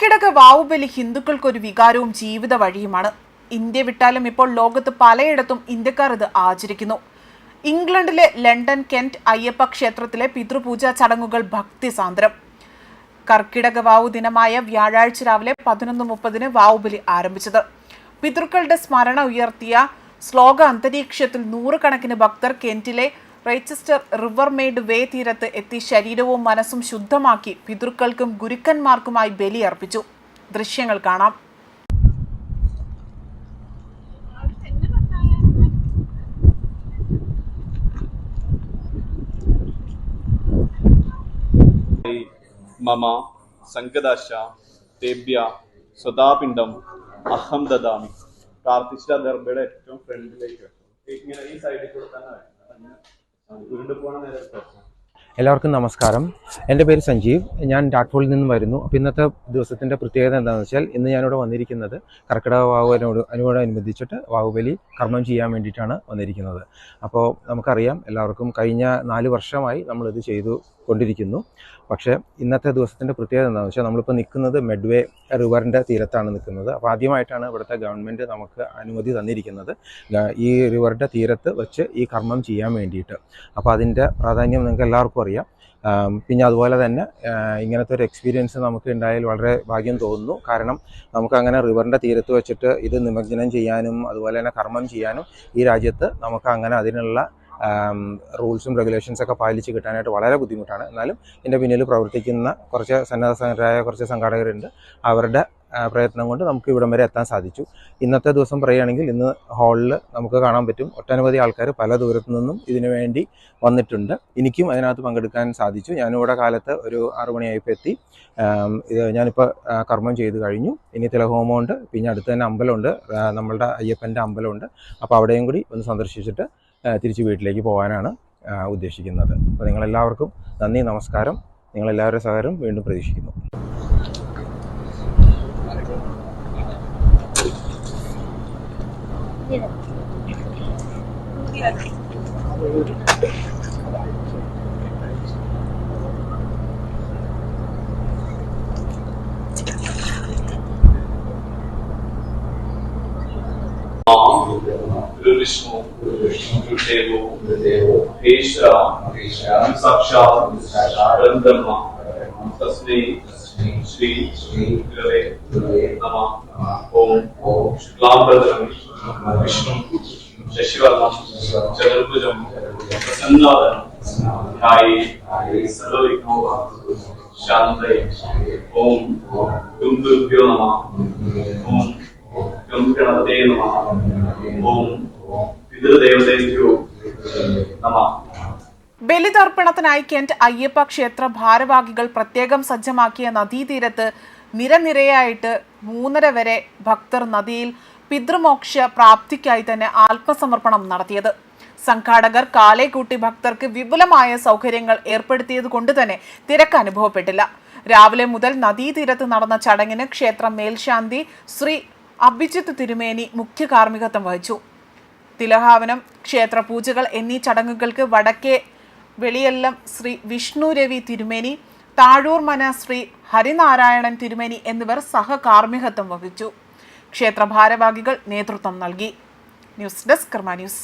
കർക്കിടക വാവുബലി ഹിന്ദുക്കൾക്കൊരു വികാരവും ജീവിത വഴിയുമാണ്. ഇന്ത്യ വിട്ടാലും ഇപ്പോൾ ലോകത്ത് പലയിടത്തും ഇന്ത്യക്കാർ ഇത് ആചരിക്കുന്നു. ഇംഗ്ലണ്ടിലെ ലണ്ടൻ കെന്റ് അയ്യപ്പ ക്ഷേത്രത്തിലെ പിതൃപൂജാ ചടങ്ങുകൾ ഭക്തിസാന്ദ്രം. കർക്കിടക വാവു ദിനമായ വ്യാഴാഴ്ച രാവിലെ 11:30 വാവുബലി ആരംഭിച്ചത്. പിതൃക്കളുടെ സ്മരണ ഉയർത്തിയ ശ്ലോക അന്തരീക്ഷത്തിൽ നൂറുകണക്കിന് ഭക്തർ കെന്റിലെ റൈച്ചസ്റ്റർ റിവർമെയ്ഡ് വേ തീരത്ത് എത്തി ശരീരവും മനസ്സും ശുദ്ധമാക്കി പിതൃക്കൾക്കും ഗുരുക്കന്മാർക്കുമായി ബലിയർപ്പിച്ചു. ദൃശ്യങ്ങൾ കാണാം. മമ സംഗദാശ തേഭ്യ സ്വതാപിണ്ഡം അഹം ദദാമി. പ്രാർത്ഥിച്ച ദർബയുടെ ഏറ്റവും ഫ്രണ്ടിലേക്ക് ഇങ്ങനെ ഈ സൈഡിൽ കൂടെ തന്നെ ഉരുണ്ടു പോണ നേരം. എല്ലാവർക്കും നമസ്കാരം. എൻ്റെ പേര് സഞ്ജീവ്. ഞാൻ ടാറ്റ്ഫോളിൽ നിന്നും വരുന്നു. അപ്പോൾ ഇന്നത്തെ ദിവസത്തിൻ്റെ പ്രത്യേകത എന്താണെന്ന് വെച്ചാൽ ഇന്ന് ഞാനിവിടെ വന്നിരിക്കുന്നത് കർക്കിടക വാവുവിനോടനുബന്ധിച്ചിട്ട് വാവുബലി കർമ്മം ചെയ്യാൻ വേണ്ടിയിട്ടാണ് വന്നിരിക്കുന്നത്. അപ്പോൾ നമുക്കറിയാം, എല്ലാവർക്കും കഴിഞ്ഞ 4 വർഷമായി നമ്മളിത് ചെയ്തു കൊണ്ടിരിക്കുന്നു. പക്ഷേ ഇന്നത്തെ ദിവസത്തിൻ്റെ പ്രത്യേകത എന്താണെന്ന് വെച്ചാൽ നമ്മളിപ്പോൾ നിൽക്കുന്നത് മെഡ്വേ റിവറിൻ്റെ തീരത്താണ് നിൽക്കുന്നത്. അപ്പോൾ ആദ്യമായിട്ടാണ് ഇവിടുത്തെ ഗവൺമെൻറ് നമുക്ക് അനുമതി തന്നിരിക്കുന്നത് ഈ റിവറിൻ്റെ തീരത്ത് വെച്ച് ഈ കർമ്മം ചെയ്യാൻ വേണ്ടിയിട്ട്. അപ്പോൾ അതിൻ്റെ പ്രാധാന്യം നിങ്ങൾക്ക് എല്ലാവർക്കും അറിയാം. പിന്നെ അതുപോലെ തന്നെ ഇങ്ങനത്തെ ഒരു എക്സ്പീരിയൻസ് നമുക്ക് ഉണ്ടായാൽ വളരെ ഭാഗ്യം തോന്നുന്നു. കാരണം നമുക്ക് അങ്ങനെ റിവറിൻ്റെ തീരത്ത് വെച്ചിട്ട് ഇത് നിമജ്ജനം ചെയ്യാനും അതുപോലെ തന്നെ കർമ്മം ചെയ്യാനും ഈ രാജ്യത്ത് നമുക്ക് അങ്ങനെ അതിനുള്ള റൂൾസും റെഗുലേഷൻസൊക്കെ പാലിച്ച് കിട്ടാനായിട്ട് വളരെ ബുദ്ധിമുട്ടാണ്. എന്നാലും ഇതിൻ്റെ പിന്നിൽ പ്രവർത്തിക്കുന്ന കുറച്ച് സന്നദ്ധരായ കുറച്ച് സംഘാടകരുണ്ട്. അവരുടെ പ്രയത്നം കൊണ്ട് നമുക്ക് ഇവിടം വരെ എത്താൻ സാധിച്ചു. ഇന്നത്തെ ദിവസം പറയുകയാണെങ്കിൽ ഇന്ന് ഹാളിൽ നമുക്ക് കാണാൻ പറ്റും ഒട്ടനവധി ആൾക്കാർ പല ദൂരത്തു നിന്നും ഇതിനു വേണ്ടി വന്നിട്ടുണ്ട്. എനിക്കും അതിനകത്ത് പങ്കെടുക്കാൻ സാധിച്ചു. ഞാനിവിടെ കാലത്ത് ഒരു 6 മണിയായപ്പോൾ എത്തി. ഞാനിപ്പോൾ കർമ്മം ചെയ്ത് കഴിഞ്ഞു. ഇനി തിലഹോമമുണ്ട്, പിന്നെ അടുത്ത് തന്നെ അമ്പലമുണ്ട്, നമ്മളുടെ അയ്യപ്പൻ്റെ അമ്പലമുണ്ട്. അപ്പോൾ അവിടെയും കൂടി ഒന്ന് സന്ദർശിച്ചിട്ട് തിരിച്ച് വീട്ടിലേക്ക് പോകാനാണ് ഉദ്ദേശിക്കുന്നത്. അപ്പോൾ നിങ്ങളെല്ലാവർക്കും നന്ദി, നമസ്കാരം. നിങ്ങളെല്ലാവരുടെ സഹകരണം വീണ്ടും പ്രതീക്ഷിക്കുന്നു. विष्णु गुरुदेवो ईश्वरा साक्षात् ब्रह्मा तस्मै श्री गुरवे नमः। ओम शुक्लांबरधरं विष्णु शशिवर्णं चतुर्भुजं प्रसन्नावदनं ध्यायेत् सर्वविघ्नोपशान्तये शान्तये। ओम गुरुभ्यो नमः। ओम गणपते नमः। ओम പിതൃദേവതയ്ക്കോ നമഃ. ബലിതർപ്പണത്തിനായി കെന്റ് അയ്യപ്പ ക്ഷേത്ര ഭാരവാഹികൾ പ്രത്യേകം സജ്ജമാക്കിയ നദീതീരത്ത് നിരനിരയായിട്ട് 3:30 വരെ ഭക്തർ നദിയിൽ പിതൃമോക്ഷ പ്രാപ്തിക്കായി തന്നെ ആത്മസമർപ്പണം നടത്തിയത്. സംഘാടകർ കാലേ കൂട്ടി ഭക്തർക്ക് വിപുലമായ സൗകര്യങ്ങൾ ഏർപ്പെടുത്തിയത് കൊണ്ട് തന്നെ തിരക്ക് അനുഭവപ്പെട്ടില്ല. രാവിലെ മുതൽ നദീതീരത്ത് നടന്ന ചടങ്ങിന് ക്ഷേത്ര മേൽശാന്തി ശ്രീ അഭിജിത്ത് തിരുമേനി മുഖ്യ കാർമ്മികത്വം വഹിച്ചു. തിലഹാവനം, ക്ഷേത്രപൂജകൾ എന്നീ ചടങ്ങുകൾക്ക് വടക്കേ വെളിയല്ലം ശ്രീ വിഷ്ണു രവി തിരുമേനി, താഴൂർ മന ശ്രീ ഹരിനാരായണൻ തിരുമേനി എന്നിവർ സഹകാർമ്മികത്വം വഹിച്ചു. ക്ഷേത്ര ഭാരവാഹികൾ നേതൃത്വം നൽകി. ന്യൂസ് ഡെസ്ക് കർമ്മ ന്യൂസ്.